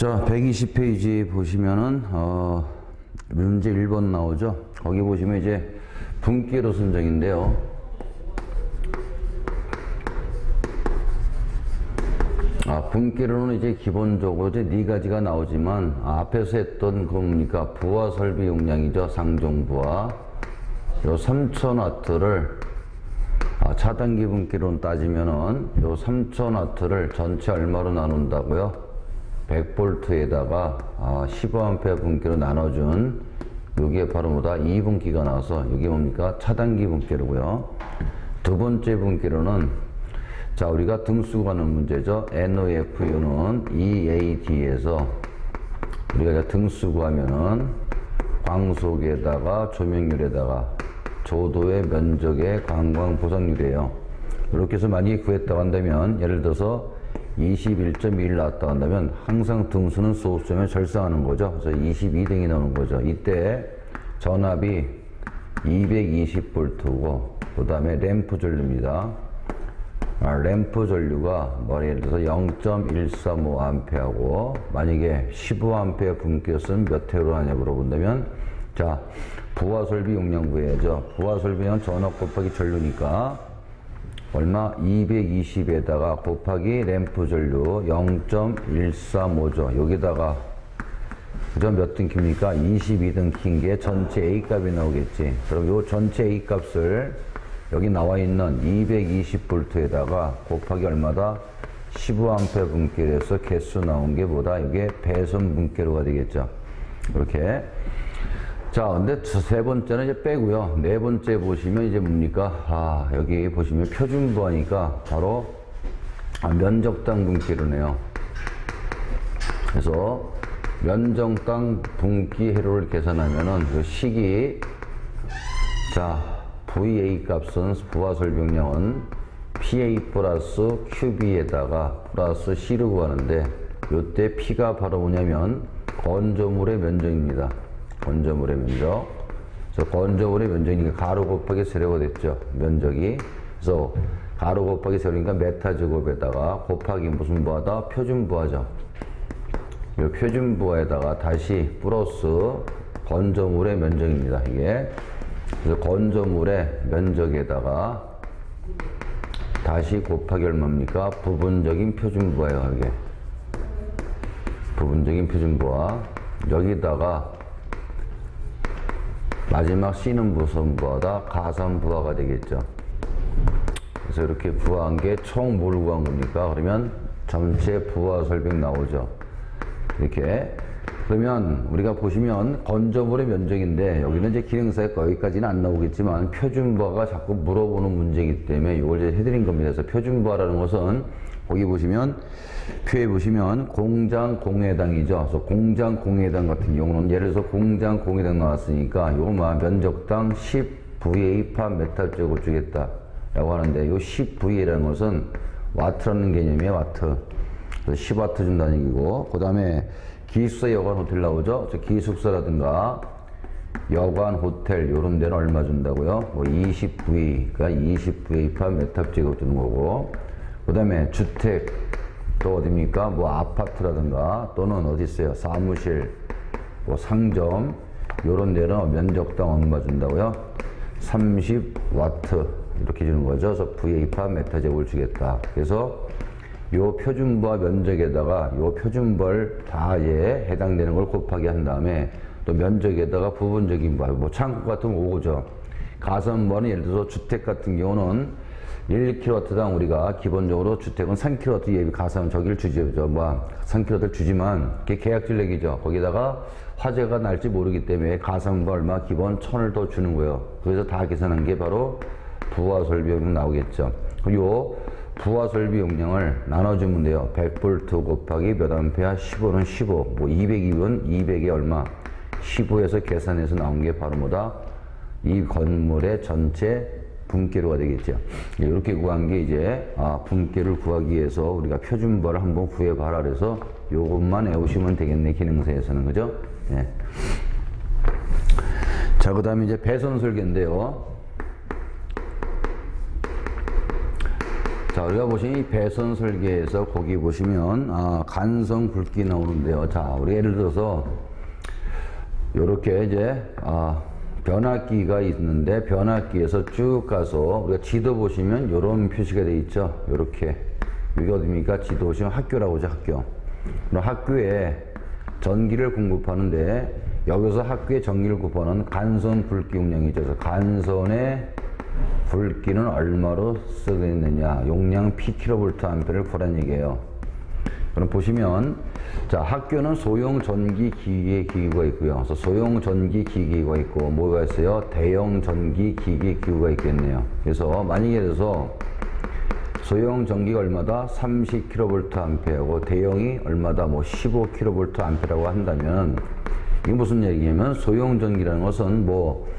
자, 120페이지 보시면은 문제 1번 나오죠. 거기 보시면 이제 분기로 선정인데요. 분기로는 이제 기본적으로 이제 네 가지가 나오지만 앞에서 했던 그 뭡니까 부하 설비 용량이죠. 상종부하 요 3000W를 차단기 분기로는 따지면은 요 3000W를 전체 얼마로 나눈다고요? 100V에다가 15A 분기로 나눠준 요게 바로 뭐다? 2분기가 나와서 이게 뭡니까? 차단기 분기로고요. 두 번째 분기로는 자, 우리가 등수 가는 문제죠. NOFU는 EAD에서 우리가 이제 등수 구하면은 광속에다가 조명률에다가 조도의 면적의 관광 보상률이에요. 이렇게 해서 만약에 구했다고 한다면 예를 들어서 21.1 나왔다고 한다면 항상 등수는 소수점에 절상하는 거죠. 그래서 22등이 나오는 거죠. 이때 전압이 220V고 그 다음에 램프 전류입니다. 램프 전류가 예를 들어서 0.135A하고 만약에 15A 분기였으면 몇 회로 하냐 물어본다면 자, 부하 설비 용량 구해야죠. 부하 설비는 전압 곱하기 전류니까 얼마? 220에다가 곱하기 램프 전류 0.135죠. 여기다가 그죠? 몇 등 킵니까? 22등 킨 게 전체 A 값이 나오겠지. 그럼 요 전체 A 값을 여기 나와 있는 220V에다가 곱하기 얼마다? 15A 분기로 해서 개수 나온 게 뭐다? 이게 배선 분기로가 되겠죠. 이렇게. 자, 근데 세 번째는 이제 빼고요. 네 번째 보시면 이제 뭡니까? 여기 보시면 표준부하니까 바로 면적당 분기로네요. 그래서 면적당 분기 회로를 계산하면은 그 식이 자, VA 값은 부하 설비용량은 PA 플러스 QB에다가 플러스 C로 구하는데 요때 P가 바로 뭐냐면 건조물의 면적입니다. 건조물의 면적. 그래서 건조물의 면적이니까 가로 곱하기 세로가 됐죠. 면적이. 그래서 가로 곱하기 세로니까 메타 제곱에다가 곱하기 무슨 부하다? 표준부하죠. 이 표준부하에다가 다시 플러스 건조물의 면적입니다. 이게. 그래서 건조물의 면적에다가 다시 곱하기 얼마입니까? 부분적인 표준부하예요. 이게. 부분적인 표준부하. 여기다가 마지막 C는 무슨 부하다? 가산부하가 되겠죠. 그래서 이렇게 부하한 게 총 뭘 구한 겁니까? 그러면 전체 부하 설비 나오죠. 이렇게. 그러면 우리가 보시면 건조물의 면적인데 여기는 이제 기능사에 거기까지는 안 나오겠지만 표준부하가 자꾸 물어보는 문제이기 때문에 이걸 이제 해드린 겁니다. 그래서 표준부하라는 것은 거기 보시면 표에 보시면 공장 공해당이죠. 그래서 공장 공해당 같은 경우는 예를 들어서 공장 공해당 나왔으니까 요거 면적당 10VA/m 제곱 주겠다 라고 하는데 요 10VA라는 것은 와트라는 개념이에요. 와트. 그래서 10W 준다는 얘기고 그 다음에 기숙사 여관 호텔 나오죠. 기숙사라든가 여관 호텔 요런 데는 얼마 준다고요? 20VA, 그러니까 20VA/m 제곱 주는 거고 그 다음에 주택 또 어딥니까? 아파트라든가 또는 어디 있어요? 사무실, 상점 요런 데는 면적당 얼마 준다고요? 30W 이렇게 주는 거죠. 그래서 VA/m 제곱을 주겠다. 그래서 요 표준부하 면적에다가 요 표준부를 다 해당되는 걸 곱하기 한 다음에 또 면적에다가 부분적인 부하, 창고 같은 거 오죠. 가산부하는 예를 들어서 주택 같은 경우는 1kW당 우리가 기본적으로 주택은 3kW 예비 가산 저기를 주죠. 3kW를 주지만 그게 계약질 얘기죠. 거기다가 화재가 날지 모르기 때문에 가산부 얼마 기본 1000을 더 주는 거예요. 그래서 다 계산한 게 바로 부하 설비 용량 나오겠죠. 요 부하 설비 용량을 나눠주면 돼요. 100V 곱하기 몇 암페어? 15는 15. 200이면 200에 얼마? 15에서 계산해서 나온 게 바로 뭐다? 이 건물의 전체 분기로가 되겠죠. 이렇게 구한 게 이제 분기를 구하기 위해서 우리가 표준부하를 한번 구해봐라 그래서 요것만 외우시면 되겠네. 기능사에서는. 그죠? 예. 자, 그 다음에 이제 배선 설계인데요. 자, 자, 우리가 보시면 이 배선 설계에서 거기 보시면 간성 굵기 나오는데요. 자, 우리 예를 들어서 요렇게 이제 변압기가 있는데 변압기에서 쭉 가서 우리가 지도 보시면 요런 표시가 되어 있죠. 요렇게 여기 어디입니까? 지도 보시면 학교라고 하죠. 학교. 그럼 학교에 전기를 공급하는데 여기서 학교에 전기를 공급하는 간선 굵기 용량이죠. 그래서 간선의 굵기는 얼마로 쓰게 있느냐, 용량 pkVA를 구하라는 얘기예요. 그럼 보시면 자, 학교는 소형 전기 기계 기구가 있고요. 그래서 소형 전기 기기가 있고 뭐가 있어요? 대형 전기 기기 기구가 있겠네요. 그래서 만약에 그래서 소형 전기가 얼마다? 30kVA고 대형이 얼마다? 뭐 15kVA라고 한다면 이게 무슨 얘기냐면 소형 전기라는 것은 뭐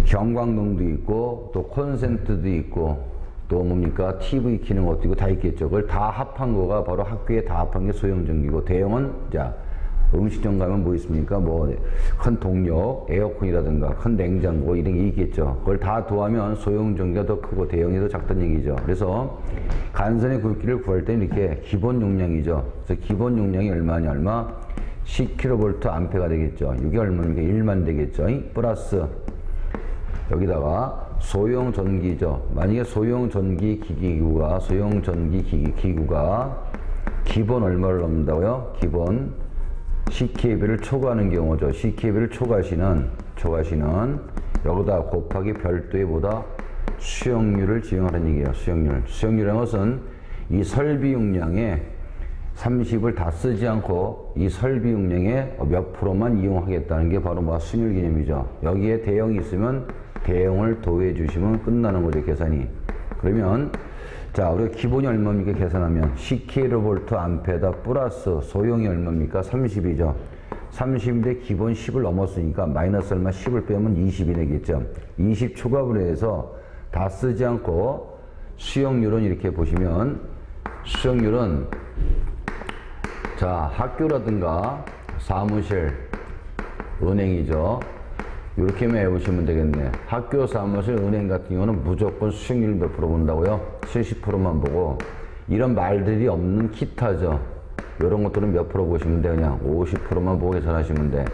형광등도 있고 또 콘센트도 있고 또 뭡니까? TV 키는 것도 있고 다 있겠죠. 그걸 다 합한 거가 바로 학교에 다 합한 게 소형 전기고 대형은 자 음식점 가면 뭐 있습니까? 뭐 큰 동력, 에어컨이라든가 큰 냉장고 이런 게 있겠죠. 그걸 다 더하면 소형 전기가 더 크고 대형이 더 작다는 얘기죠. 그래서 간선의 굵기를 구할 때는 이렇게 기본 용량이죠. 그래서 기본 용량이 얼마냐? 얼마? 10kVA가 되겠죠. 이게 얼마입니까? 1만 되겠죠. 플러스 여기다가 소형 전기죠. 만약에 소형 전기 기기구가 기본 얼마를 넣는다고요? 기본 CKB를 초과하는 경우죠. CKB를 초과하시는 여기다 곱하기 별도의 보다 수용률을 지정하는 얘기예요. 수용률이라는 것은 이 설비 용량에 30을 다 쓰지 않고 이 설비 용량의 몇 프로만 이용하겠다는 게 바로 뭐 수용률 개념이죠. 여기에 대형이 있으면 대형을 더해 주시면 끝나는 거죠, 계산이. 그러면 자, 우리가 기본이 얼마입니까? 계산하면 10kVA 플러스 소형이 얼마입니까? 30이죠. 30인데 기본 10을 넘었으니까 마이너스 얼마? 10을 빼면 20이 되겠죠. 20 초과분을 해서 다 쓰지 않고 수용률은 이렇게 보시면 수용률은 자, 학교라든가 사무실, 은행이죠. 이렇게만 해보시면 되겠네. 학교, 사무실, 은행 같은 경우는 무조건 수익률 몇 프로 본다고요? 70%만 보고 이런 말들이 없는 기타죠. 이런 것들은 몇 프로 보시면 돼? 그냥 50%만 보고 계산하시면 돼.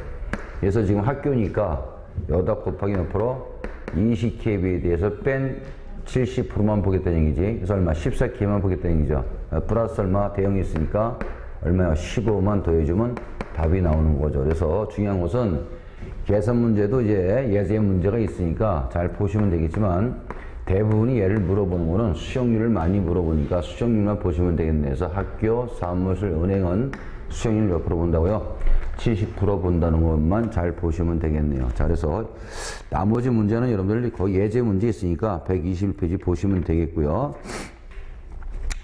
그래서 지금 학교니까 여기다 곱하기 몇 프로? 20kV에 대해서 뺀 70%만 보겠다는 얘기지. 그래서 얼마? 14kV만 보겠다는 얘기죠. 플러스 얼마? 대형이 있으니까 얼마야? 15만 더해주면 답이 나오는 거죠. 그래서 중요한 것은 계산 문제도 이제 예제 문제가 있으니까 잘 보시면 되겠지만 대부분이 얘를 물어보는 거는 수용률을 많이 물어보니까 수용률만 보시면 되겠네. 그래서 학교, 사무실, 은행은 수용률 몇 프로 본다고요? 70% 본다는 것만 잘 보시면 되겠네요. 자, 그래서 나머지 문제는 여러분들 거의 예제 문제 있으니까 121페이지 보시면 되겠고요.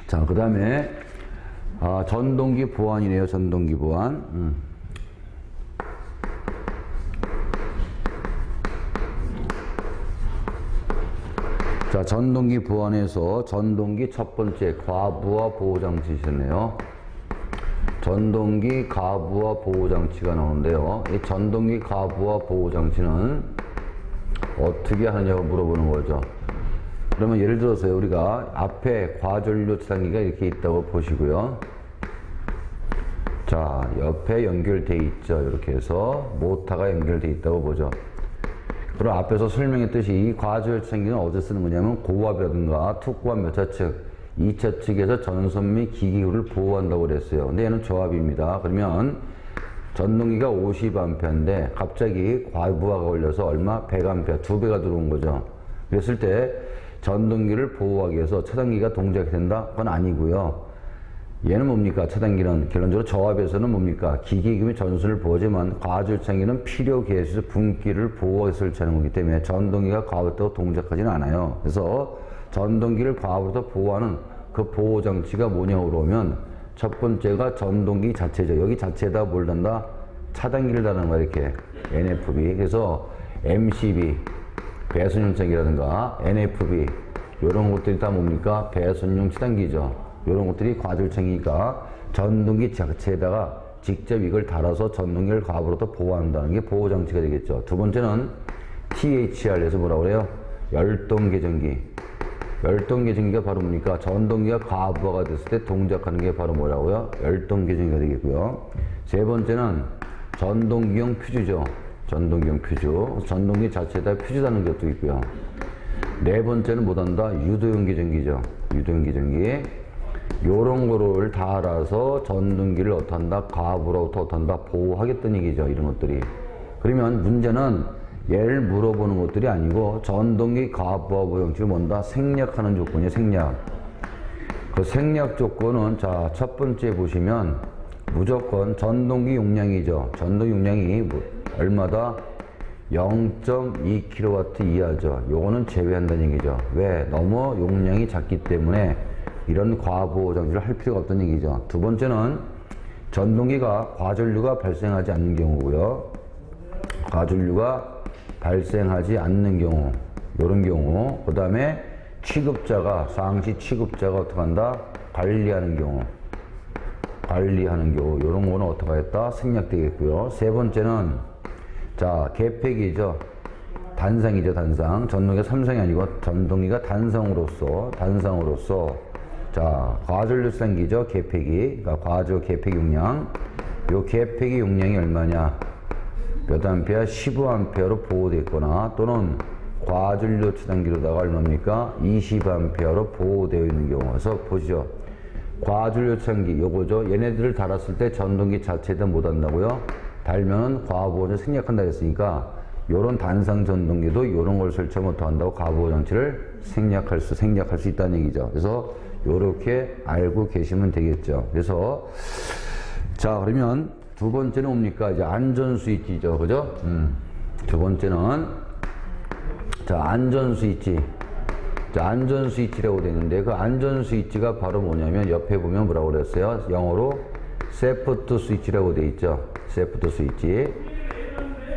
자, 그 다음에 전동기 보완이네요. 전동기 보완. 자, 전동기 보완에서 전동기 첫 번째 과부하 보호장치시네요. 전동기 가부하 보호장치가 나오는데요. 이 전동기 가부하 보호장치는 어떻게 하느냐고 물어보는 거죠. 그러면 예를 들어서 우리가 앞에 과전류 차단기가 이렇게 있다고 보시고요. 자, 옆에 연결되어 있죠. 이렇게 해서 모터가 연결되어 있다고 보죠. 그리고 앞에서 설명했듯이 이 과전류차단기는 어디서 쓰는 거냐면 고압이라든가 특고압 몇 차 측, 2차 측에서 전선 및 기기를 보호한다고 그랬어요. 근데 얘는 저압입니다. 그러면 전동기가 50A인데 갑자기 과부하가 걸려서 얼마? 100A, 2배가 들어온 거죠. 그랬을 때 전동기를 보호하기 위해서 차단기가 동작이 된다? 그건 아니고요. 얘는 뭡니까? 차단기는 결론적으로 저압에서는 뭡니까? 기기금의 전선을 보호하지만 과전류차단기는 필요 계수에서 분기를 보호해서 설치하는 거기 때문에 전동기가 과부하로 동작하지는 않아요. 그래서 전동기를 과부하로부터 보호하는 그 보호장치가 뭐냐고 그러면 첫 번째가 전동기 자체죠. 여기 자체에다 뭘 단다? 차단기를 다는 거야, 이렇게. NFB. 그래서 MCB, 배선용차단기라든가 NFB, 이런 것들이 다 뭡니까? 배선용 차단기죠. 이런 것들이 과전류차단기니까 전동기 자체에다가 직접 이걸 달아서 전동기를 과부하로부터 보호한다는 게 보호장치가 되겠죠. 두 번째는 THR에서 뭐라고 그래요? 열동계전기. 열동계전기가 바로 뭡니까? 전동기가 과부하가 됐을 때 동작하는 게 바로 뭐라고요? 열동계전기가 되겠고요. 세 번째는 전동기용 퓨즈죠. 전동기용 퓨즈. 전동기 자체에다 퓨즈라는 것도 있고요. 네 번째는 못한다? 유도용 계전기죠. 유도용 계전기. 요런 거를 다 알아서 전동기를 어떤다? 과부로부터 어떤다? 보호하겠다는 얘기죠. 이런 것들이. 그러면 문제는 얘를 물어보는 것들이 아니고 전동기 과부하 보형식을 뭔다? 생략하는 조건이에요. 생략. 그 생략 조건은 자, 첫 번째 보시면 무조건 전동기 용량이죠. 전동기 용량이 얼마다? 0.2kW 이하죠. 요거는 제외한다는 얘기죠. 왜? 너무 용량이 작기 때문에 이런 과부하 장치를 할 필요가 없다는 얘기죠. 두 번째는 전동기가 과전류가 발생하지 않는 경우고요. 과전류가 발생하지 않는 경우, 이런 경우. 그 다음에 취급자가, 상시 취급자가 어떻게 한다? 관리하는 경우. 관리하는 경우. 이런 거는 어떻게 하겠다? 생략되겠고요. 세 번째는, 자, 계폐기죠. 단상이죠, 단상. 전동기가 삼상이 아니고 전동기가 단상으로서, 자, 과전류상기죠, 계폐기. 그러니까 과전 계폐기 용량. 요 계폐기 용량이 얼마냐? 몇 암페어? 15암페어로 보호되어 있거나 또는 과전류 차단기로다가 얼마입니까? 20암페어로 보호되어 있는 경우에서 보시죠. 과전류 차단기 요거죠. 얘네들을 달았을 때 전동기 자체에다 못 한다고요? 달면은 과부하를 생략한다 했으니까 요런 단상 전동기도 요런 걸 설치하면 더 한다고 과부하 장치를 생략할 수 있다는 얘기죠. 그래서 요렇게 알고 계시면 되겠죠. 그래서 자, 그러면 두 번째는 뭡니까? 이제 안전 스위치죠. 그죠? 두 번째는, 자, 안전 스위치. 자, 안전 스위치라고 되어 있는데, 그 안전 스위치가 바로 뭐냐면, 옆에 보면 뭐라고 그랬어요? 영어로 세프트 스위치라고 되어 있죠. 세프트 스위치.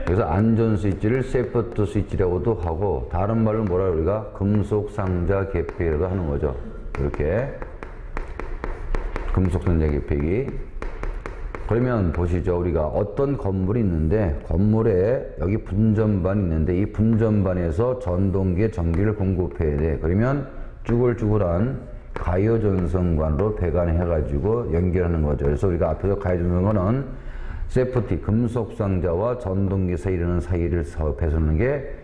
그래서 안전 스위치를 세프트 스위치라고도 하고, 다른 말로 뭐라 우리가 금속 상자 개폐기라고 하는 거죠. 이렇게. 금속 상자 개폐기. 그러면 보시죠. 우리가 어떤 건물이 있는데 건물에 여기 분전반이 있는데 이 분전반에서 전동기에 전기를 공급해야 돼. 그러면 쭈글쭈글한 가요전선관으로 배관해가지고 연결하는 거죠. 그래서 우리가 앞에서 가요전선관은 세프티, 금속 상자와 전동기 사이에 이르는 사이를 배수하는 게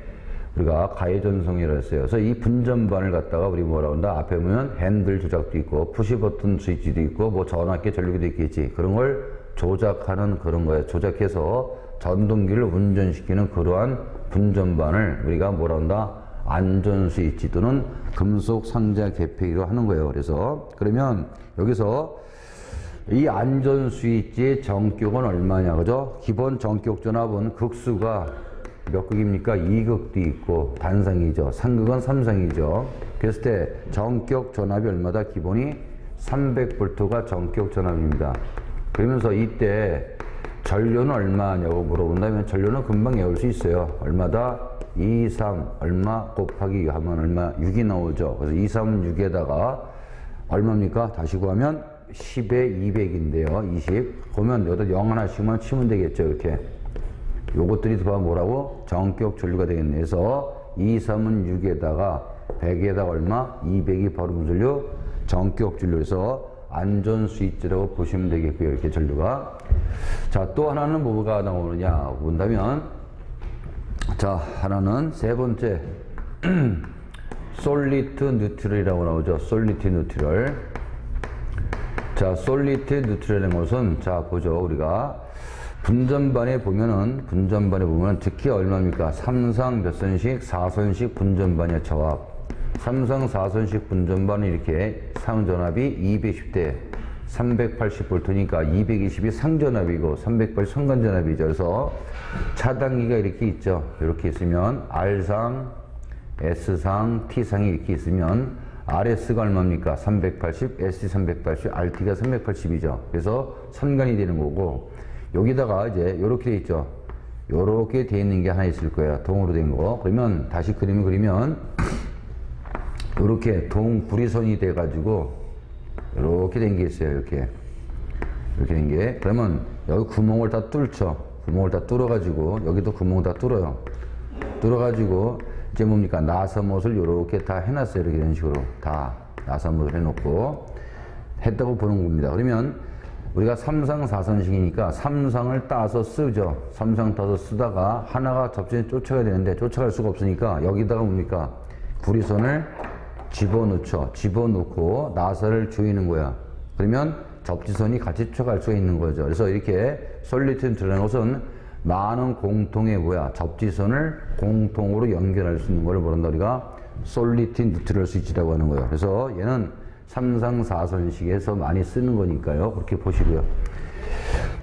우리가 가해전송이라고 했어요. 그래서 이 분전반을 갖다가 우리 뭐라고 한다? 앞에 보면 핸들 조작도 있고 푸시 버튼 스위치도 있고 뭐 전압계 전류기도 있겠지. 그런 걸 조작하는 그런 거예요. 조작해서 전동기를 운전시키는 그러한 분전반을 우리가 뭐라 한다? 안전 스위치 또는 금속 상자 개폐기로 하는 거예요. 그래서 그러면 여기서 이 안전 스위치의 전격은 얼마냐, 그죠? 기본 전격 전압은 극수가 몇 극입니까? 2극도 있고 단상이죠. 3극은 3상이죠. 그랬을 때 전격 전압이 얼마다? 기본이 300V가 전격 전압입니다. 그러면서 이때 전류는 얼마냐고 물어본다면 전류는 금방 외울 수 있어요. 얼마다? 2, 3 얼마 곱하기 하면 얼마? 6이 나오죠. 그래서 2, 3, 6에다가 얼마입니까? 다시 구하면 10에 200인데요. 20. 보면 여기다 0 하나씩만 치면 되겠죠. 이렇게. 요것들이 다 뭐라고? 전격 전류가 되겠네. 그래서 2, 3은 6에다가 100에다가 얼마? 200이 바로 무슨 전류? 전격 전류에서 안전 스위치라고 보시면 되겠고요. 이렇게 전류가. 자, 또 하나는 뭐가 나오느냐 본다면, 자, 하나는 세 번째 솔리드 뉴트럴이라고 나오죠. 솔리드 뉴트럴. 자, 솔리드 뉴트럴이라는 것은, 자, 보죠. 우리가 분전반에 보면은 특히 얼마입니까? 3상 몇 선식? 4선식 분전반의 저압. 3상 4선식 분전반은 이렇게 상전압이 210대 380V니까 220이 상전압이고 380 상관전압이죠. 그래서 차단기가 이렇게 있죠. 이렇게 있으면 R상, S상, T상이 이렇게 있으면 RS가 얼마입니까? 380, SC 380, RT가 380이죠. 그래서 선관이 되는 거고, 여기다가 이제 요렇게 돼 있죠. 요렇게 돼 있는 게 하나 있을 거예요. 동으로 된 거. 그러면 다시 그림을 그리면 요렇게 구리선이 돼 가지고 요렇게 된 게 있어요. 이렇게 된 게. 그러면 여기 구멍을 다 뚫죠. 구멍을 다 뚫어 가지고 여기도 구멍 다 뚫어요. 뚫어 가지고 이제 뭡니까? 나사못을 요렇게 다 해놨어요. 이렇게 이런 식으로 다 나사못을 해놓고 했다고 보는 겁니다. 그러면 우리가 삼상사선식이니까 삼상을 따서 쓰죠. 삼상 따서 쓰다가 하나가 접지선에 쫓아가야 되는데 쫓아갈 수가 없으니까 여기다가 뭡니까? 구리선을 집어넣죠. 집어넣고 나사를 조이는 거야. 그러면 접지선이 같이 쫓아갈 수가 있는 거죠. 그래서 이렇게 솔리드 뉴트럴이라는 것은 많은 공통의 뭐야? 접지선을 공통으로 연결할 수 있는 걸 뭐란다? 우리가 솔리드 뉴트럴 스위치라고 하는 거예요. 그래서 얘는 삼상사선식에서 많이 쓰는 거니까요. 그렇게 보시고요.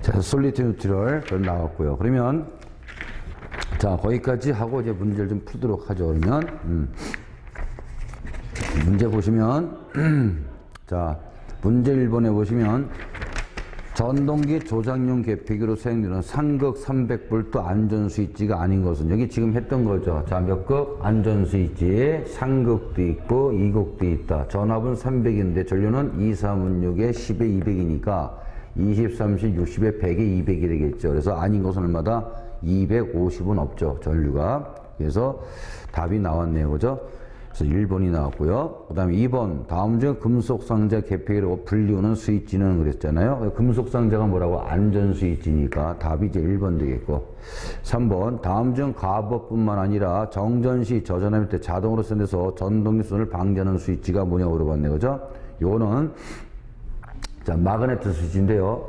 자, 솔리드 뉴트럴 나왔고요. 그러면 자, 거기까지 하고 이제 문제를 좀 풀도록 하죠. 그러면 문제 보시면 자, 문제 1번에 보시면 전동기 조작용 계피기로 사용되는 상극 300V 안전 스위치가 아닌 것은 여기 지금 했던 거죠. 자, 몇 극? 안전 스위치. 상극도 있고 2극도 있다. 전압은 300인데 전류는 2, 3은 6에 10에 200이니까 20, 30, 60에 100에 200이 되겠죠. 그래서 아닌 것은 얼마다? 250은 없죠. 전류가. 그래서 답이 나왔네요. 그죠? 그래서 1번이 나왔고요. 그 다음에 2번. 다음 중 금속상자 계폐기로 불리우는 스위치는 그랬잖아요. 금속상자가 뭐라고? 안전 스위치니까 답이 이제 1번 되겠고. 3번. 다음 중 가버뿐만 아니라 정전 시 저전할 때 자동으로 선에서 전동기 손을 방지하는 스위치가 뭐냐고 물어봤네요. 그죠? 요거는 자, 마그네트 스위치인데요.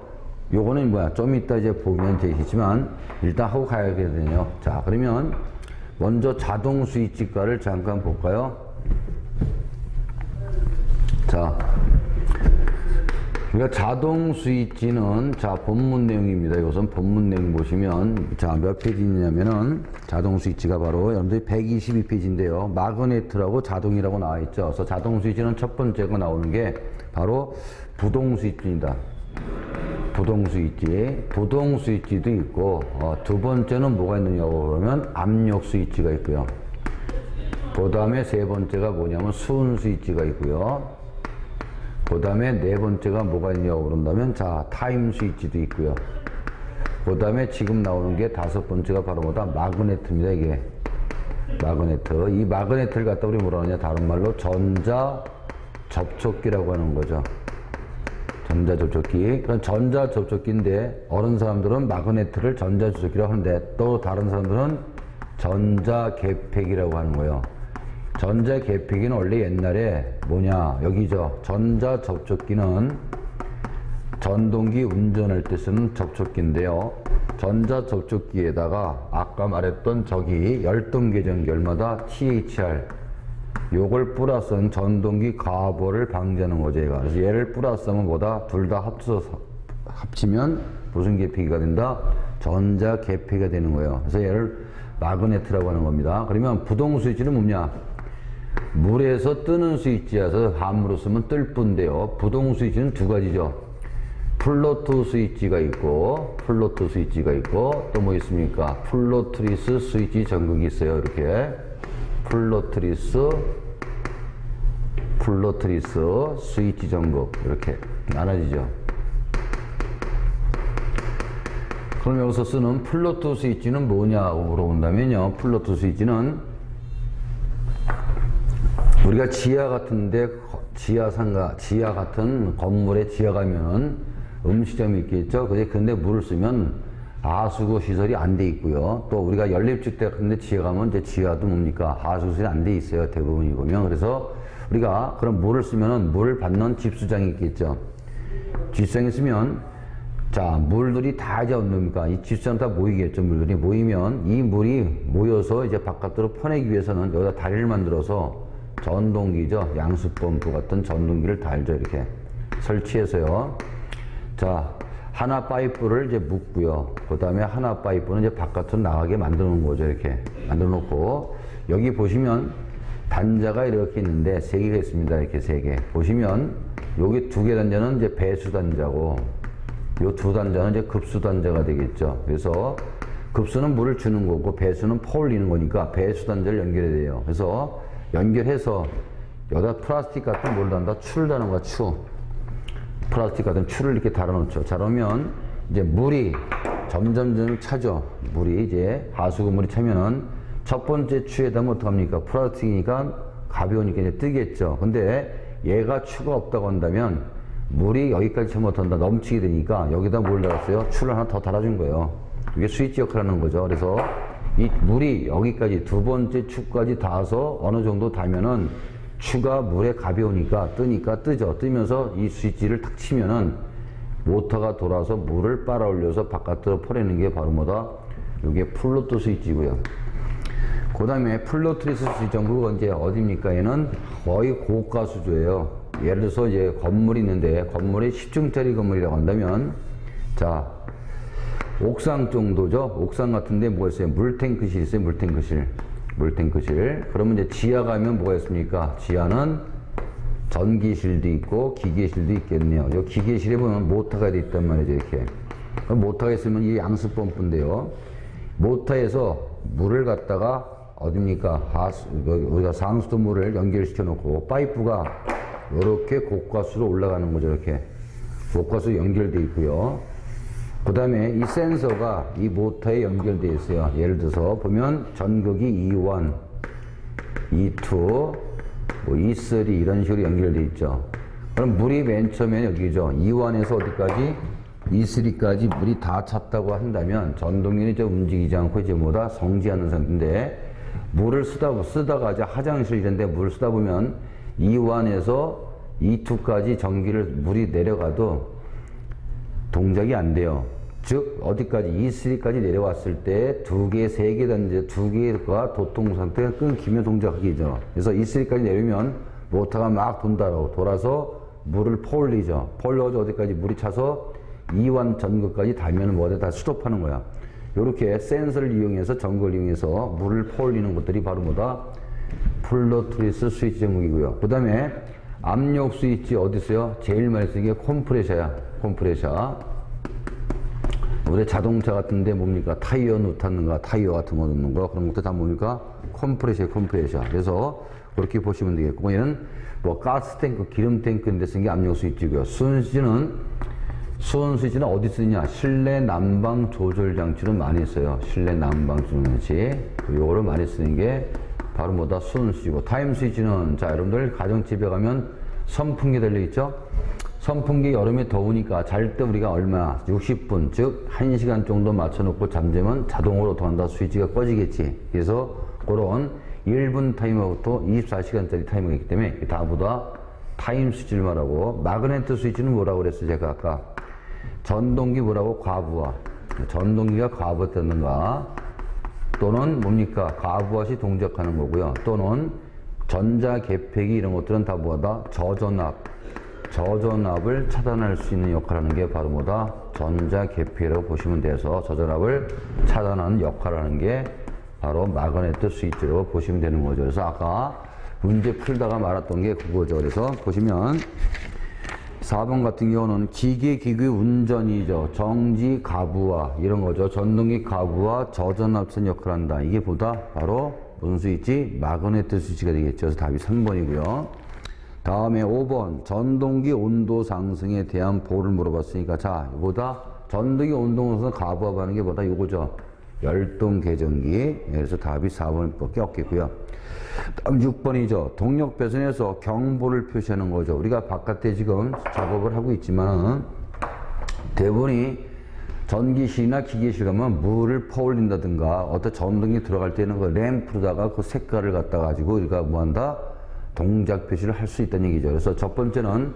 요거는 뭐야? 좀 이따 이제 보면 되겠지만 일단 하고 가야겠네요. 자, 그러면 먼저 자동 스위치가를 잠깐 볼까요? 자, 그러니까 자동 스위치는 자, 본문 내용입니다. 이것은 본문 내용 보시면 자, 몇 페이지냐면은 자동 스위치가 바로 여러분들이 122페이지인데요. 마그네트라고 자동이라고 나와 있죠. 그래서 자동 스위치는 첫 번째가 나오는 게 바로 부동 스위치입니다. 부동 스위치, 부동 스위치도 있고 두 번째는 뭐가 있느냐고 그러면 압력 스위치가 있고요. 그 다음에 세 번째가 뭐냐면 수은 스위치가 있고요. 그 다음에 네 번째가 뭐가 있냐고 그런다면 자, 타임 스위치도 있고요. 그 다음에 지금 나오는 게 다섯 번째가 바로 뭐다? 마그네트입니다. 이게 마그네트. 이 마그네트를 갖다 우리 뭐라 하냐? 다른 말로 전자 접촉기라고 하는 거죠. 전자접촉기. 그런 전자접촉기인데 어른 사람들은 마그네트를 전자접촉기라고 하는데 또 다른 사람들은 전자계폐기라고 하는 거예요. 전자계폐기는 원래 옛날에 뭐냐 여기죠. 전자접촉기는 전동기 운전할 때 쓰는 접촉기인데요. 전자접촉기에다가 아까 말했던 저기 열동계전기 얼마다? THR 요걸 플러스한 전동기 가보를 방지하는 거죠. 얘가. 그래서 얘를 플러스하면 뭐다? 둘 다 합치면 무슨 계폐기가 된다? 전자 계폐기가 되는 거예요. 그래서 얘를 마그네트라고 하는 겁니다. 그러면 부동 스위치는 뭐냐? 물에서 뜨는 스위치여서 함으로 쓰면 뜰 뿐인데요. 부동 스위치는 두 가지죠. 플로트 스위치가 있고 또 뭐 있습니까? 플로트리스 스위치 전극이 있어요. 이렇게 플로트리스 스위치 전극 이렇게 나눠지죠. 그럼 여기서 쓰는 플로트 스위치는 뭐냐고 물어본다면요. 플로트 스위치는 우리가 지하 같은데 지하 같은 건물에 지하 가면은 음식점이 있겠죠. 근데 물을 쓰면 하수구 시설이 안 돼 있고요. 또 우리가 연립주택 같은데 지하 가면 이제 지하도 뭡니까? 하수구 시설이 안 돼 있어요. 대부분이 보면. 그래서 우리가 그런 물을 쓰면은 물을 받는 집수장이 있겠죠. 집수장이 있으면 자, 물들이 다 이제 어떻습니까? 이 집수장 다 모이겠죠. 물들이 모이면 이 물이 모여서 이제 바깥으로 퍼내기 위해서는 여기다 다리를 만들어서 전동기죠. 양수펌프 같은 전동기를 달죠. 이렇게 설치해서요. 자, 하나 파이프를 이제 묶고요. 그 다음에 하나 파이프는 이제 바깥으로 나가게 만들어 놓은 거죠. 이렇게 만들어 놓고 여기 보시면 단자가 이렇게 있는데 세 개가 있습니다. 이렇게 세 개. 보시면 여기 두 개 단자는 이제 배수 단자고 요 두 단자는 이제 급수 단자가 되겠죠. 그래서 급수는 물을 주는 거고 배수는 퍼올리는 거니까 배수 단자를 연결해야 돼요. 그래서 연결해서 여기다 플라스틱 같은 뭘 단다? 추를 다는 거야. 추. 플라스틱 같은 추를 이렇게 달아놓죠. 자, 그러면 이제 물이 점점 차죠. 물이 이제 하수구 물이 차면은 첫 번째 추에다 하면 어떡합니까? 플라스틱이니까 가벼우니까 이제 뜨겠죠. 근데 얘가 추가 없다고 한다면 물이 여기까지 채 못한다. 넘치게 되니까 여기다 뭘 달았어요? 추를 하나 더 달아준 거예요. 이게 스위치 역할을 하는 거죠. 그래서 이 물이 여기까지 두 번째 추까지 닿아서 어느 정도 닿으면은 추가 물에 가벼우니까 뜨니까 뜨죠. 뜨면서 이 스위치를 탁 치면은 모터가 돌아서 물을 빨아 올려서 바깥으로 퍼내는 게 바로 뭐다? 이게 플로트 스위치고요. 그 다음에 플로트리스 스위치 전구가 이제 어딥니까? 얘는 거의 고가 수조예요. 예를 들어서 이제 건물이 있는데 건물이 10층짜리 건물이라고 한다면 자 옥상 정도죠. 옥상 같은데 뭐가 있어요? 물탱크실 있어요. 물탱크실. 그러면 이제 지하 가면 뭐가 있습니까? 지하는 전기실도 있고 기계실도 있겠네요. 이 기계실에 보면 모터가 돼 있단 말이죠. 이렇게. 모터가 있으면 이게 양수 펌프인데요. 모터에서 물을 갖다가 어딥니까? 우리가 상수도 물을 연결시켜 놓고 파이프가 이렇게 고가수로 올라가는 거죠. 이렇게 고가수 연결되어 있고요. 그 다음에 이 센서가 이 모터에 연결되어 있어요. 예를 들어서 보면 전극이 E1, E2, 뭐 E3 이런 식으로 연결되어 있죠. 그럼 물이 맨 처음에 여기죠. E1에서 어디까지? E3까지 물이 다 찼다고 한다면 전동기는 이제 움직이지 않고 이제 뭐다? 성지하는 상태인데 물을 쓰다가 이제 화장실 이런 데 물을 쓰다 보면 E1에서 E2까지 전기를 물이 내려가도 동작이 안 돼요. 즉 어디까지 E3까지 내려왔을 때 두 개, 세 개 단지 두 개가 도통 상태가 끊기면 동작하기죠. 그래서 E3까지 내리면 모터가 막 돈다라고 돌아서 물을 퍼올리죠. 퍼올려서 어디까지 물이 차서 E1 전극까지 닿으면 뭐다 다 스톱하는 거야. 이렇게 센서를 이용해서 전극을 이용해서 물을 퍼올리는 것들이 바로 뭐다? 플로트리스 스위치 전극이고요. 그 다음에 압력 스위치 어디 있어요? 제일 많이 쓰는 게 컴프레셔야. 컴프레셔. 우리 자동차 같은데 뭡니까? 타이어 놓다는가, 타이어 같은 거 놓는 거 그런 것도 다 뭡니까? 컴프레셔. 그래서 그렇게 보시면 되겠고 얘는 뭐 가스탱크, 기름탱크인데 쓴 게 압력 스위치고요. 수온 스위치는 어디 쓰느냐? 실내 난방 조절 장치로 많이 써요. 실내 난방 조절 장치. 요거를 많이 쓰는 게 바로 뭐다? 수온 스위치고. 타임 스위치는 자 여러분들 가정집에 가면 선풍기 달려있죠? 선풍기 여름에 더우니까 잘 때 우리가 얼마? 60분 즉 1시간 정도 맞춰놓고 잠재면 자동으로 더한다 스위치가 꺼지겠지. 그래서 그런 1분 타이머부터 24시간짜리 타이머가 있기 때문에 다보다 타임 스위치를 말하고 마그네트 스위치는 뭐라고 그랬어요? 제가 아까 전동기 뭐라고? 과부하. 전동기가 과부하였는가 또는 뭡니까? 과부하시 동작하는 거고요. 또는 전자개폐기 이런 것들은 다 뭐다? 저전압을 차단할 수 있는 역할을 하는 게 바로 뭐다? 전자개폐라고 보시면 돼서 저전압을 차단하는 역할을 하는 게 바로 마그네트 스위치라고 보시면 되는 거죠. 그래서 아까 문제 풀다가 말았던 게 그거죠. 그래서 보시면 4번 같은 경우는 기계 운전이죠. 정지 가부화 이런 거죠. 전동기 가부화 저전압선 역할을 한다. 이게 보다 바로 무슨 스위치? 마그네트 스위치가 되겠죠. 그래서 답이 3번이고요. 다음에 5번 전동기 온도 상승에 대한 보호를 물어봤으니까 자 이거보다 전동기 온도 상승 가부화하는 게 뭐다? 이거죠. 열동 계전기. 그래서 답이 4번밖에 없겠고요. 다음 6번이죠. 동력 배선에서 경보를 표시하는 거죠. 우리가 바깥에 지금 작업을 하고 있지만 대부분이 전기실이나 기계실 가면 물을 퍼올린다든가 어떤 전등이 들어갈 때는 그 램프로다가 그 색깔을 갖다 가지고 우리가 뭐한다? 동작 표시를 할 수 있다는 얘기죠. 그래서 첫 번째는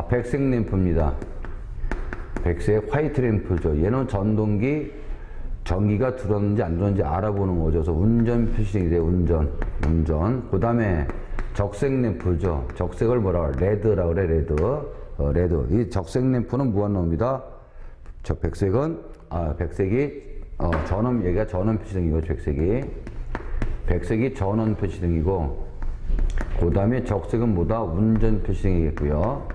백색 램프입니다. 백색 화이트 램프죠. 얘는 전동기 전기가 들어왔는지 안 들어왔는지 알아보는 거죠. 그래서 운전 표시등이 돼요. 운전. 그 다음에 적색 램프죠. 적색을 뭐라 그래? 레드라고 그래. 레드. 이 적색 램프는 무한 나옵니다. 백색은 백색이 전원, 얘가 전원 표시등이고 백색이 전원 표시등이고 그 다음에 적색은 뭐다? 운전 표시등이겠고요.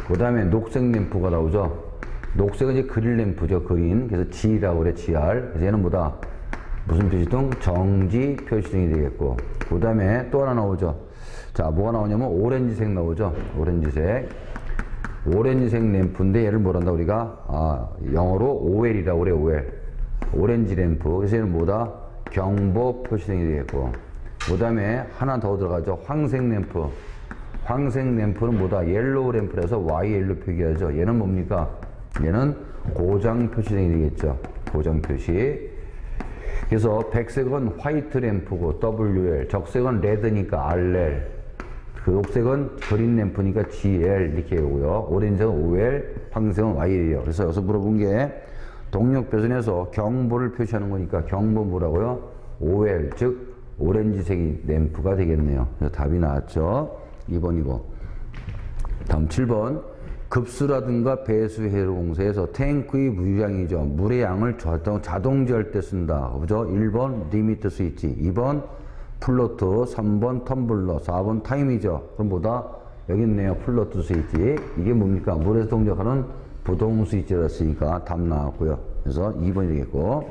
그 다음에 녹색 램프가 나오죠. 녹색은 이제 그릴 램프죠. 그린. 그래서 G라고 그래. GR. 그래서 얘는 뭐다? 무슨 표시등? 정지 표시등이 되겠고. 그 다음에 또 하나 나오죠. 자, 뭐가 나오냐면 오렌지색 나오죠. 오렌지색 램프인데 얘를 뭐란다 우리가? 영어로 OL이라고 그래. OL. 오렌지 램프. 그래서 얘는 뭐다? 경보 표시등이 되겠고, 그 다음에 하나 더 들어가죠. 황색 램프. 황색 램프는 뭐다? 옐로우 램프라서 YL로 표기하죠. 얘는 뭡니까? 얘는 고장 표시등이 되겠죠. 고장 표시. 그래서 백색은 화이트 램프고 WL, 적색은 레드니까 RL, 그 녹색은 그린 램프니까 GL 이렇게 오고요. 오렌지는 OL, 황색은 YL이에요. 그래서 여기서 물어본 게 동력 배선에서 경보를 표시하는 거니까 경보 뭐라고요? OL, 즉 오렌지색이 램프가 되겠네요. 그래서 답이 나왔죠. 2번이고. 다음 7번. 급수라든가 배수 해로 공사에서 탱크의 물량이죠. 물의 양을 자동제할 때 쓴다. 그죠? 1번 리미트 스위치, 2번 플로트, 3번 텀블러, 4번 타임이죠. 그럼 뭐다? 여기 있네요. 플로트 스위치. 이게 뭡니까? 물에서 동작하는 부동 스위치라 했으니까 답 나왔고요. 그래서 2번이 되겠고.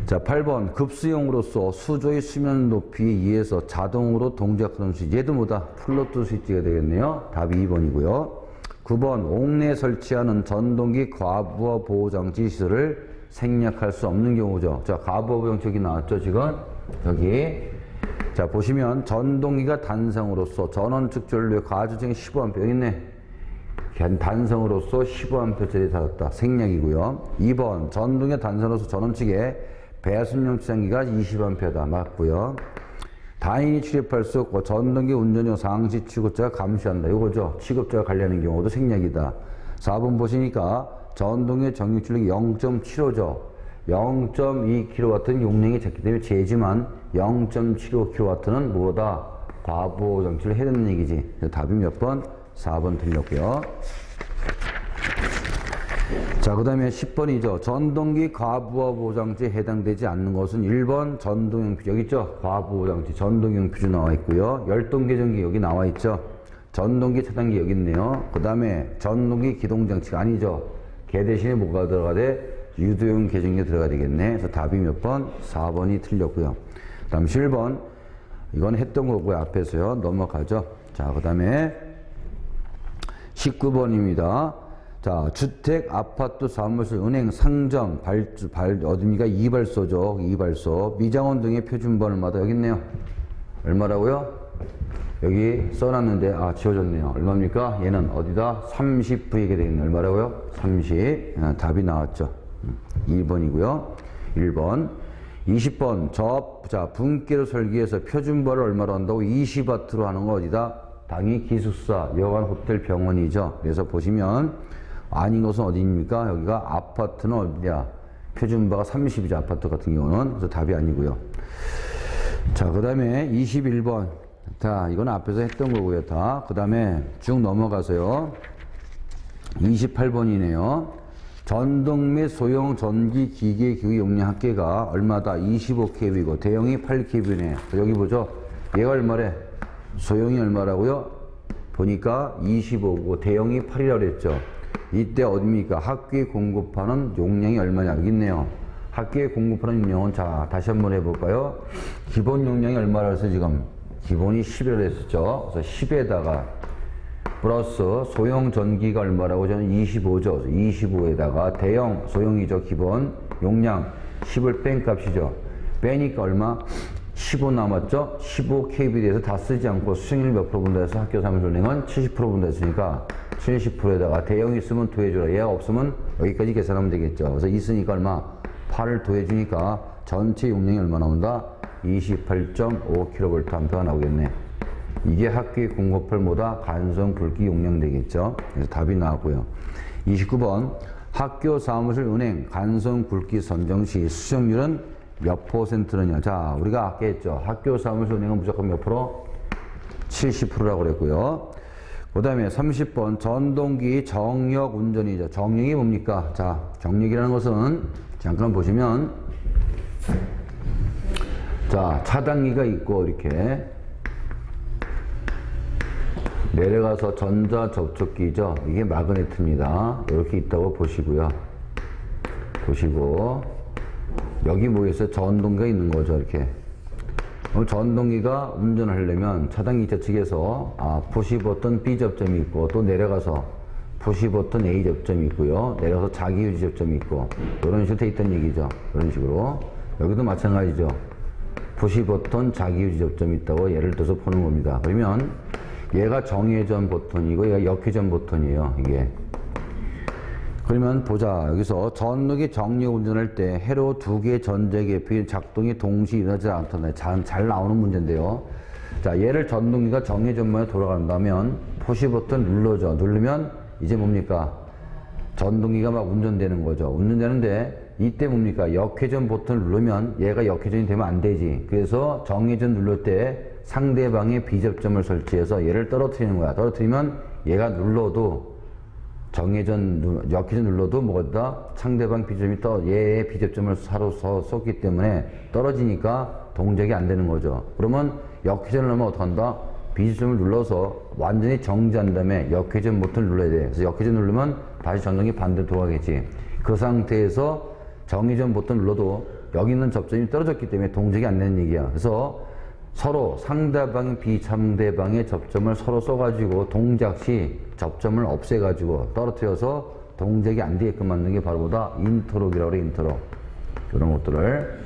자, 8번. 급수용으로서 수조의 수면 높이에 의해서 자동으로 동작하는 스위치. 얘도 뭐다? 플로트 스위치가 되겠네요. 답이 2번이고요. 9번. 옥내에 설치하는 전동기 과부하 보호장치 시설을 생략할 수 없는 경우죠. 자, 과부하 보호장치 여기 나왔죠, 지금? 여기. 자, 보시면 전동기가 단상으로서 전원 측 전류의 과주정이 15A 여기 있네. 단성으로서 15A짜리 달았다. 생략이고요. 2번. 전동기가 단성으로서 전원 측에 배수용 치장기가 20A다. 맞고요. 다인이 출입할 수 없고 전동기 운전용 상시 취급자가 감시한다. 이거죠. 취급자가 관리하는 경우도 생략이다. 4번 보시니까 전동기 정유 출력이 0.75죠. 0.2kW는 용량이 작기 때문에 제지만 0.75kW는 뭐다? 과부하 장치를 해야 되는 얘기지. 답이 몇 번? 4번 틀렸고요. 자, 그 다음에 10번이죠. 전동기 과부하 보호장치에 해당되지 않는 것은 1번 전동용 퓨즈 여기 있죠. 과부하장치 전동용 퓨즈 나와 있고요. 열동계전기 여기 나와 있죠. 전동기 차단기 여기 있네요. 그 다음에 전동기 기동장치가 아니죠. 걔 대신에 뭐가 들어가야 유도용 계정기가 들어가야 되겠네. 그래서 답이 몇 번? 4번이 틀렸고요. 그 다음 7번. 이건 했던 거고요. 앞에서요. 넘어가죠. 자, 그 다음에 19번입니다. 자, 주택, 아파트, 사무실, 은행, 상점, 어딥니까? 이발소죠. 이발소. 미장원 등의 표준번호마다 여기 있네요. 얼마라고요? 여기 써놨는데, 지워졌네요. 얼마입니까? 얘는 어디다? 30V에 되겠네. 얼마라고요? 30. 답이 나왔죠. 2번이고요. 1번. 20번. 자, 분기를 설계해서 표준번호를 얼마로 한다고? 20W로 하는 거 어디다? 당연히 기숙사, 여관, 호텔, 병원이죠. 그래서 보시면, 아닌 것은 어디입니까? 여기가 아파트는 어디냐? 표준바가 30이죠. 아파트 같은 경우는. 그래서 답이 아니고요. 자, 그 다음에 21번. 자, 이건 앞에서 했던 거고요. 다. 그 다음에 쭉 넘어가서요. 28번이네요. 전동 및 소형 전기 기계 기구 용량 합계가 얼마다? 25kV이고 대형이 8kV네. 여기 보죠. 얘가 얼마래? 소형이 얼마라고요? 보니까 25고 대형이 8이라고 그랬죠. 이때 어딥니까? 학교에 공급하는 용량이 얼마냐? 여기 있네요. 학교에 공급하는 용량은 자, 다시 한번 해볼까요? 기본 용량이 얼마라고 해서 지금 기본이 10이라고 했었죠. 그래서 10에다가 플러스 소형 전기가 얼마라고 저는 25죠. 25에다가 대형 소형이죠. 기본 용량 10을 뺀 값이죠. 빼니까 얼마? 15 남았죠? 15kV에 대해서 다 쓰지 않고 수익률 몇 프로 본다 해서 학교 사무실 운행은 70% 본다 했으니까 70%에다가 대형이 있으면 더해주라. 얘가 없으면 여기까지 계산하면 되겠죠. 그래서 있으니까 얼마? 8을 더해주니까 전체 용량이 얼마 나온다? 28.5kVA가 나오겠네. 이게 학교에 공급할 뭐다? 간선 굵기 용량 되겠죠. 그래서 답이 나왔고요. 29번. 학교 사무실 은행 간선 굵기 선정 시 수정률은 몇 %느냐? 자, 우리가 아까 했죠. 학교 사무실 은행은 무조건 몇 프로? 70%라고 그랬고요. 그 다음에 30번 전동기 정력 운전이죠. 정력이 뭡니까? 자, 정력이라는 것은 잠깐 보시면 자, 차단기가 있고 이렇게 내려가서 전자 접촉기죠. 이게 마그네트입니다. 이렇게 있다고 보시고요. 보시고 여기 뭐겠어요? 전동기가 있는 거죠. 이렇게. 전동기가 운전하려면 차단기 좌측에서 푸시 버튼 B 접점이 있고 또 내려가서 푸시 버튼 A 접점이 있고요. 내려가서 자기 유지 접점이 있고 이런 식으로 돼 있다는 얘기죠. 이런 식으로. 여기도 마찬가지죠. 푸시 버튼 자기유지 접점이 있다고 예를 들어서 보는 겁니다. 그러면 얘가 정회전 버튼이고 얘가 역회전 버튼이에요. 이게. 그러면 보자. 여기서 전극이 정력 운전할 때 회로 두 개의 전자계피 작동이 동시에 일어나지 않던데 잘 나오는 문제인데요. 자, 얘를 전동기가 정회전만에 돌아간다면 푸시 버튼 눌러줘. 누르면 이제 뭡니까? 전동기가 막 운전되는 거죠. 운전되는데 이때 뭡니까? 역회전 버튼을 누르면 얘가 역회전이 되면 안 되지. 그래서 정회전 누를 때 상대방의 비접점을 설치해서 얘를 떨어뜨리는 거야. 떨어뜨리면 얘가 눌러도 역회전 눌러도 뭐다? 상대방 비접점이 얘의 비접점을 사로서 쏟기 때문에 떨어지니까 동작이 안 되는 거죠. 그러면 역회전을 하면 어떡한다? 비접점을 눌러서 완전히 정지한 다음에 역회전 버튼을 눌러야 돼. 그래서 역회전 누르면 다시 전동이 반대로 돌아가겠지. 그 상태에서 정회전 버튼 눌러도 여기 있는 접점이 떨어졌기 때문에 동작이 안 되는 얘기야. 그래서 서로 상대방이 비상대방의 접점을 서로 써가지고 동작 시 접점을 없애가지고 떨어뜨려서 동작이 안 되게끔 만드는 게 바로 뭐다? 인터록이라고 그래. 인터록. 이런 것들을.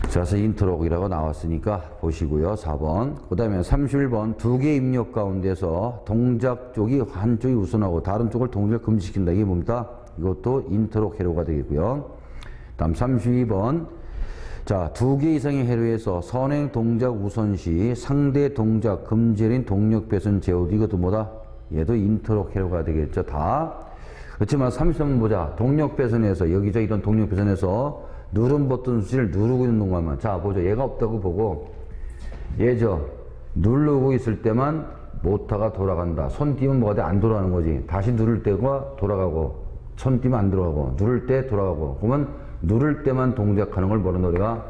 자, 그래서 인터록이라고 나왔으니까 보시고요. 4번. 그 다음에 31번. 두 개의 입력 가운데서 동작 쪽이 한쪽이 우선하고 다른 쪽을 동작을 금지시킨다. 이게 뭡니까? 이것도 인터록 회로가 되겠고요. 다음 32번. 자, 두 개 이상의 회로에서 선행 동작 우선 시 상대 동작 금지인 동력 배선 제어도 이것도 뭐다? 얘도 인터록 회로가 되겠죠. 다. 그렇지만 33번 보자. 동력 배선에서 여기저 이런 동력 배선에서 누른 버튼 수치를 누르고 있는 동안만. 자, 보죠. 얘가 없다고 보고 얘죠. 누르고 있을 때만 모터가 돌아간다. 손 띄면 뭐가 돼? 안 돌아가는 거지. 다시 누를 때가 돌아가고 손 띄면 안 들어가고 누를 때 돌아가고. 그러면 누를 때만 동작하는 걸 뭐라 우리가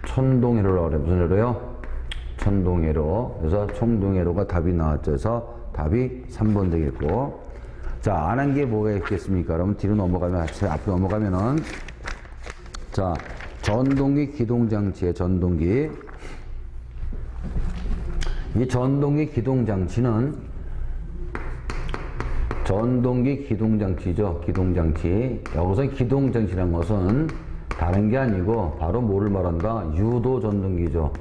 천동회로라고 그래. 무슨 회로요? 천동회로. 그래서 천동회로가 답이 나왔죠. 그래서 답이 3번 되겠고. 자, 안 한 게 뭐가 있겠습니까? 그러면 뒤로 넘어가면, 앞으로 넘어가면은, 자, 전동기 기동장치의 전동기. 이 전동기 기동장치는 전동기 기동장치죠. 기동장치. 여기서 기동장치란 것은 다른 게 아니고 바로 뭐를 말한다? 유도 전동기죠.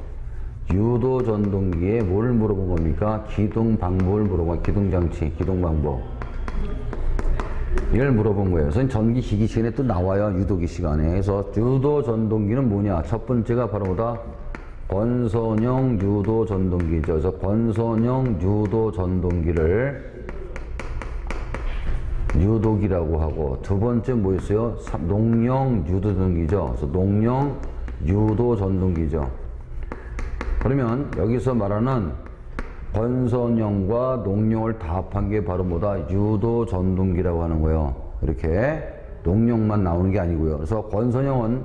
유도 전동기에 뭘 물어본 겁니까? 기동 방법을 물어본 기동장치, 기동 방법. 이걸 물어본 거예요. 그래서 전기 기기 시간에 또 나와요. 유도기 시간에. 그래서 유도 전동기는 뭐냐? 첫 번째가 바로 뭐다? 권선형 유도 전동기죠. 그래서 권선형 유도 전동기를 유도기라고 하고, 두 번째 뭐였어요? 농용 유도 전동기죠. 그래서 농용 유도 전동기죠. 그러면 여기서 말하는 권선형과 농용을 다 합한 게 바로 뭐다? 유도 전동기라고 하는 거예요. 이렇게 농용만 나오는 게 아니고요. 그래서 권선형은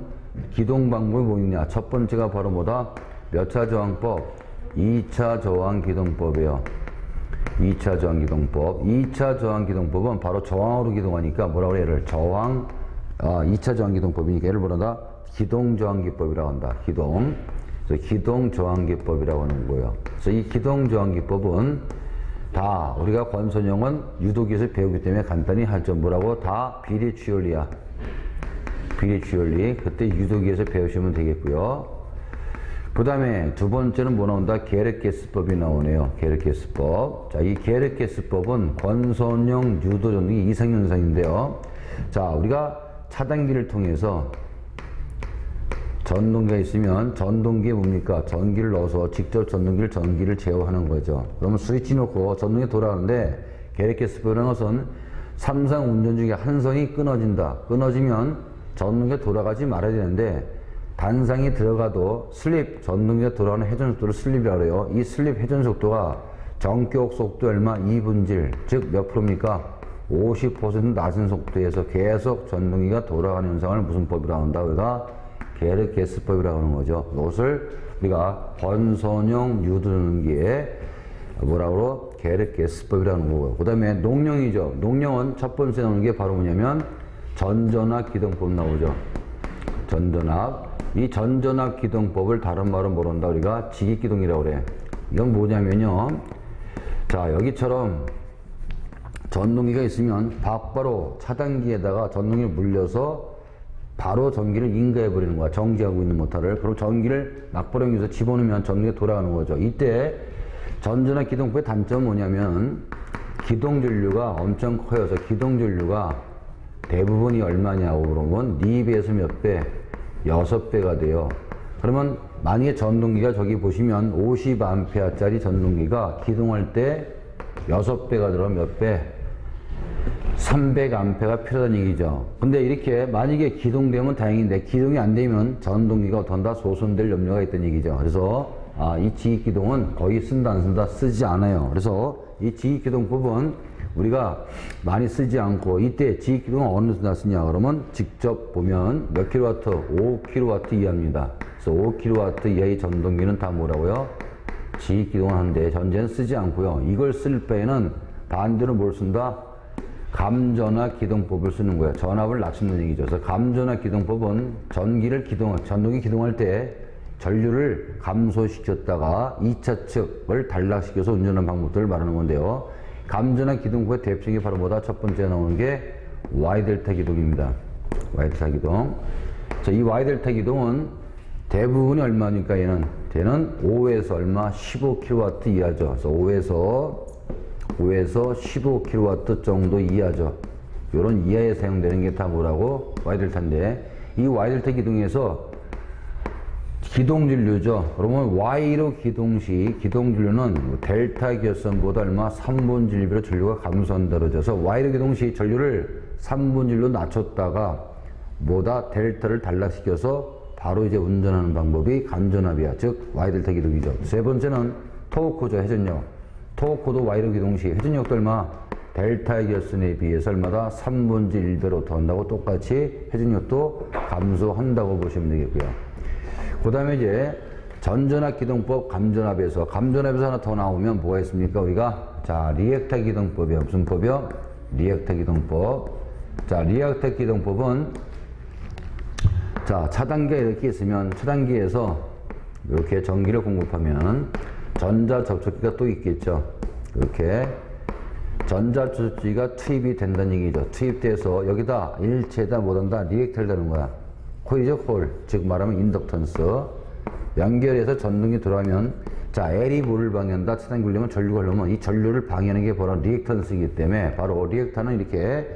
기동 방법이 뭐냐? 첫 번째가 바로 뭐다? 몇 차 저항법? 2차 저항 기동법이에요. 2차 저항 기동법. 2차 저항 기동법은 바로 저항으로 기동하니까 뭐라고 해야 돼? 저항, 2차 저항 기동법이니까 얘를 뭐라다? 기동 저항기법이라고 한다. 기동. 그래서 기동 저항기법이라고 하는 거예요. 그래서 이 기동 저항기법은 다 우리가 권선형은 유도기에서 배우기 때문에 간단히 하죠. 뭐라고? 다 비례취열리야. 비례취열리. 그때 유도기에서 배우시면 되겠고요. 그 다음에 두 번째는 뭐 나온다? 게르케스법이 나오네요. 게르케스법. 자, 이 게르케스법은 권선형 유도 전동기 이상현상인데요. 자, 우리가 차단기를 통해서 전동기가 있으면 전동기에 뭡니까? 전기를 넣어서 직접 전기를 제어하는 거죠. 그러면 스위치 놓고 전동기 돌아가는데 게르케스법이라는 것은 삼상 운전 중에 한 선이 끊어진다. 끊어지면 전동기가 돌아가지 말아야 되는데 단상이 들어가도 전동기가 돌아가는 회전 속도를 슬립이라고 해요. 이 슬립 회전 속도가 전격 속도 얼마? 2분질, 즉 몇 프로입니까? 50% 낮은 속도에서 계속 전동기가 돌아가는 현상을 무슨 법이라고 한다? 우리가 게르케스법이라고 하는 거죠. 이것을 우리가 권선형 유도전동기에 뭐라고? 게르케스법이라고 하는 거고요. 그 다음에 농용이죠. 농용은 첫 번째 나오는 게 바로 뭐냐면 전전압 기동법 나오죠. 전전압. 이 전전압 기동법을 다른 말로 뭐로 한다? 우리가 직익기동이라고 그래. 이건 뭐냐면요. 자, 여기처럼 전동기가 있으면 바로 차단기에다가 전동기를 물려서 바로 전기를 인가해 버리는 거야. 정지하고 있는 모터를. 그리고 전기를 막부렁에서 집어넣으면 전기가 돌아가는 거죠. 이때 전전압 기동포의 단점은 뭐냐면 기동전류가 엄청 커여서 기동전류가 대부분이 얼마냐고 그러면 2배에서 몇 배? 6배가 돼요. 그러면 만약에 전동기가 저기 보시면 50A짜리 전동기가 기동할 때 6배가 들어가면 몇 배? 300A가 필요하다는 얘기죠. 근데 이렇게 만약에 기동되면 다행인데 기동이 안 되면 전동기가 어떤다? 소손될 염려가 있다는 얘기죠. 그래서 이 지기기동은 거의 쓴다 안 쓴다? 쓰지 않아요. 그래서 이 지기기동법은 우리가 많이 쓰지 않고 이때 지기기동은 어느 정도 쓰냐 그러면 직접 보면 몇 킬로와트? 5kW 이하입니다. 그래서 5kW 이하의 전동기는 다 뭐라고요? 지기기동을 하는데 전제는 쓰지 않고요. 이걸 쓸 바에는 반대로 뭘 쓴다? 감전압 기동법을 쓰는 거예요. 전압을 낮추는 얘기죠. 그래서 감전압 기동법은 전동기 기동할 때 전류를 감소시켰다가 2차 측을 단락시켜서 운전하는 방법들을 말하는 건데요. 감전압 기동법의 대표적인 게 바로 뭐다? 첫 번째 나오는 게 Y델타 기동입니다. Y델타 기동. 자, 이 Y델타 기동은 대부분이 얼마니까 얘는 5에서 얼마? 15kW 이하죠. 그래서 5에서 15kW 정도 이하죠. 요런 이하에 사용되는 게 다 뭐라고? Y델타인데 이 Y델타 기동에서 기동전류죠. 그러면 Y로 기동 시 기동전류는 델타 기압선보다 얼마? 3분의 1배로 전류가 감소한다 그러죠. Y로 기동 시 전류를 3분의 1로 낮췄다가 뭐다? 델타를 단락시켜서 바로 이제 운전하는 방법이 감전압이야. 즉 Y델타 기동이죠. 세 번째는 토크죠. 회전력. 토크도 Y로 기동 시 회전력도 얼마? 델타 기압선에 비해서 얼마다? 3분의 1배로 더 한다고 똑같이 회전력도 감소한다고 보시면 되겠고요. 그 다음에 이제 전전압 기동법 감전압에서 하나 더 나오면 뭐가 있습니까? 우리가 자 리액타 기동법이요. 무슨 법이요? 리액타 기동법. 자 리액타 기동법은 자 차단기가 이렇게 있으면 차단기에서 이렇게 전기를 공급하면 전자 접촉기가 또 있겠죠. 이렇게 전자 접촉기가 투입이 된다는 얘기죠. 투입돼서 여기다 일체에다 못한다 리액터를 다는 거야. 홀이죠, 홀. 즉 말하면 인덕턴스. 연결해서 전등이 들어가면 자 L이 뭐를 방해한다? 차단기 굴리면 전류가 흐르면 이 전류를 방해하는 게 바로 리액턴스이기 때문에 바로 리액터는 이렇게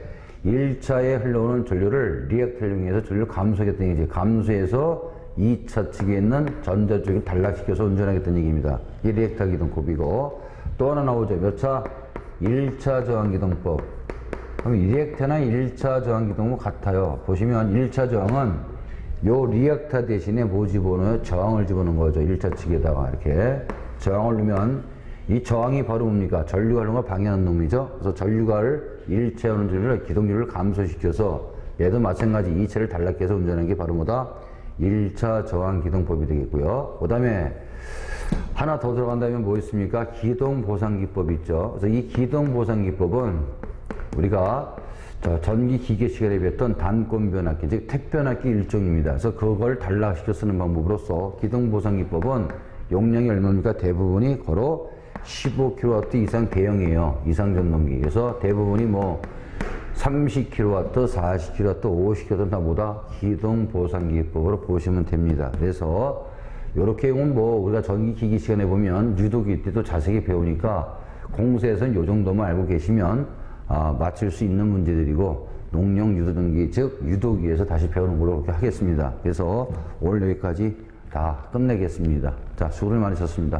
1차에 흘러오는 전류를 리액터를 이용해서 전류를 감소하겠다는 얘기지. 감소해서 2차 측에 있는 전자 쪽을 단락시켜서 운전하겠다는 얘기입니다. 이 리액터 기동법이고 또 하나 나오죠. 몇 차? 1차 저항 기동법. 그럼 리액터나 1차 저항 기동은 같아요. 보시면 1차 저항은 요 리액터 대신에 뭐 집어넣어요? 저항을 집어넣은 거죠. 1차 측에다가 이렇게 저항을 넣으면 이 저항이 바로 뭡니까? 전류가 흐르는 걸 방해하는 놈이죠. 그래서 전류가를 1차에 오는 전류를 기동률을 감소시켜서 얘도 마찬가지 2차를 단락해서 운전하는 게 바로 뭐다? 1차 저항 기동법이 되겠고요. 그 다음에 하나 더 들어간다면 뭐 있습니까? 기동보상기법 있죠. 그래서 이 기동보상기법은 우리가 전기 기계 시간에 배웠던 단권 변압기, 즉 택 변압기 일종입니다. 그래서 그걸 단락시켜 쓰는 방법으로서 기동보상기법은 용량이 얼마입니까? 대부분이 거로 15kW 이상 대형이에요. 이상 전동기. 그래서 대부분이 뭐 30kW, 40kW, 50kW 다 뭐다? 기동보상기법으로 보시면 됩니다. 그래서 이렇게 뭐 우리가 전기기기 시간에 보면 유도기 때도 자세히 배우니까 공수에서는 요 정도만 알고 계시면 맞출 수 있는 문제들이고 농용 유도전기 즉 유도기에서 다시 배우는 걸로 그렇게 하겠습니다. 그래서 오늘 여기까지 다 끝내겠습니다. 자, 수고를 많으셨습니다.